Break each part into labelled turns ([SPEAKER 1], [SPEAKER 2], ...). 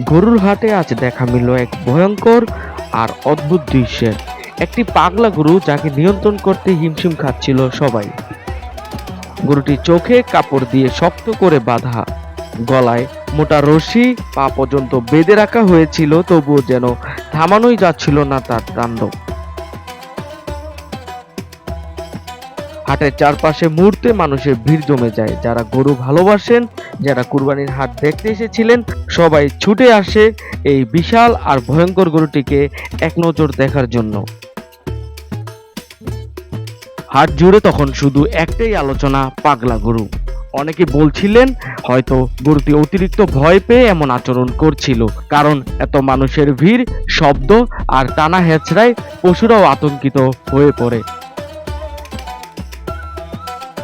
[SPEAKER 1] গরুর হাটে আজ দেখা মিলল এক ভয়ঙ্কর আর অদ্ভুত দৃশ্যের। একটি পাগলা গরু যাকে নিয়ন্ত্রণ করতে হিমশিম খাচ্ছিল সবাই। গরুটি চোখে কাপড় দিয়ে শক্ত করে বাঁধা, গলায় মোটা রশি পা পর্যন্ত বেঁধে রাখা হয়েছিল, তবুও যেন থামানোই যাচ্ছিল না তার তাণ্ডব। হাটের চারপাশে মুহূর্তে মানুষের ভিড় জমে যায়। যারা গরু ভালোবাসেন, যারা কুরবানির হাট দেখতে এসেছিলেন, সবাই ছুটে আসে এই বিশাল আর ভয়ঙ্কর গরুটিকে এক নজর দেখার জন্য। হাট জুড়ে তখন শুধু একটাই আলোচনা, পাগলা গরু। অনেকে বলছিলেন হয়তো গরুটি অতিরিক্ত ভয় পেয়ে এমন আচরণ করছিল, কারণ এত মানুষের ভিড়, শব্দ আর টানা হেঁচড়ায় পশুরাও আতঙ্কিত হয়ে পড়ে।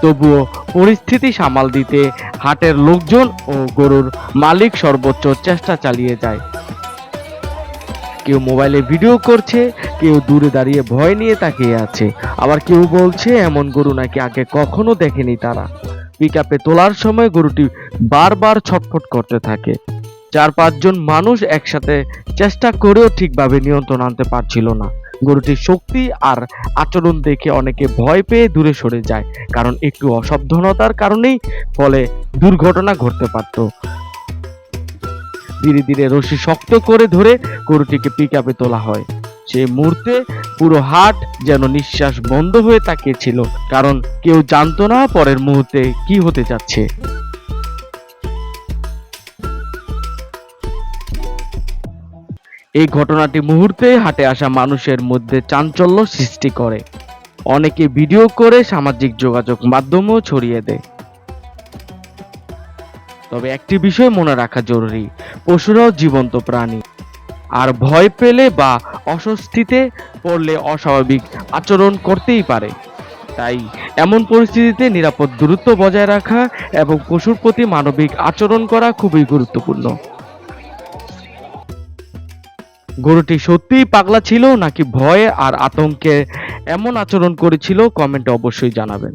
[SPEAKER 1] তবুও পরিস্থিতি সামাল দিতে হাটের লোকজন ও গরুর মালিক সর্বোচ্চ চেষ্টা চালিয়ে যায়। কেউ মোবাইলে ভিডিও করছে, কেউ দূরে দাঁড়িয়ে ভয় নিয়ে তাকিয়ে আছে, আবার কেউ বলছে এমন গরু নাকি আগে কখনো দেখেনি তারা। পিকআপে তোলার সময় গরুটি বারবার ছটফট করতে থাকে। 4-5 জন মানুষ একসাথে চেষ্টা করেও ঠিকভাবে নিয়ন্ত্রণ আনতে পারছিল না। গরুটির শক্তি আর আচরণ দেখে অনেকে ভয় পেয়ে দূরে সরে যায়, কারণ একটু অসাবধানতার কারণেই ফলে দুর্ঘটনা ঘটতে পারত। ধীরে ধীরে রশি শক্ত করে ধরে গরুটিকে পিকআপে তোলা হয়। সেই মুহূর্তে পুরো হাট যেন নিঃশ্বাস বন্ধ হয়ে তাকিয়েছিল, কারণ কেউ জানতো না পরের মুহূর্তে কি হতে যাচ্ছে। এই ঘটনাটি মুহূর্তে হাটে আসা মানুষের মধ্যে চাঞ্চল্য সৃষ্টি করে। অনেকে ভিডিও করে সামাজিক যোগাযোগ মাধ্যমেও ছড়িয়ে দেয়। তবে একটি বিষয় মনে রাখা জরুরি, পশুরাও জীবন্ত প্রাণী, আর ভয় পেলে বা অস্বস্তিতে পড়লে অস্বাভাবিক আচরণ করতেই পারে। তাই এমন পরিস্থিতিতে নিরাপদ দূরত্ব বজায় রাখা এবং পশুর প্রতি মানবিক আচরণ করা খুবই গুরুত্বপূর্ণ। গরুটি সত্যিই পাগলা ছিল নাকি ভয়ে আর আতঙ্কে এমন আচরণ করেছিল, কমেন্টে অবশ্যই জানাবেন।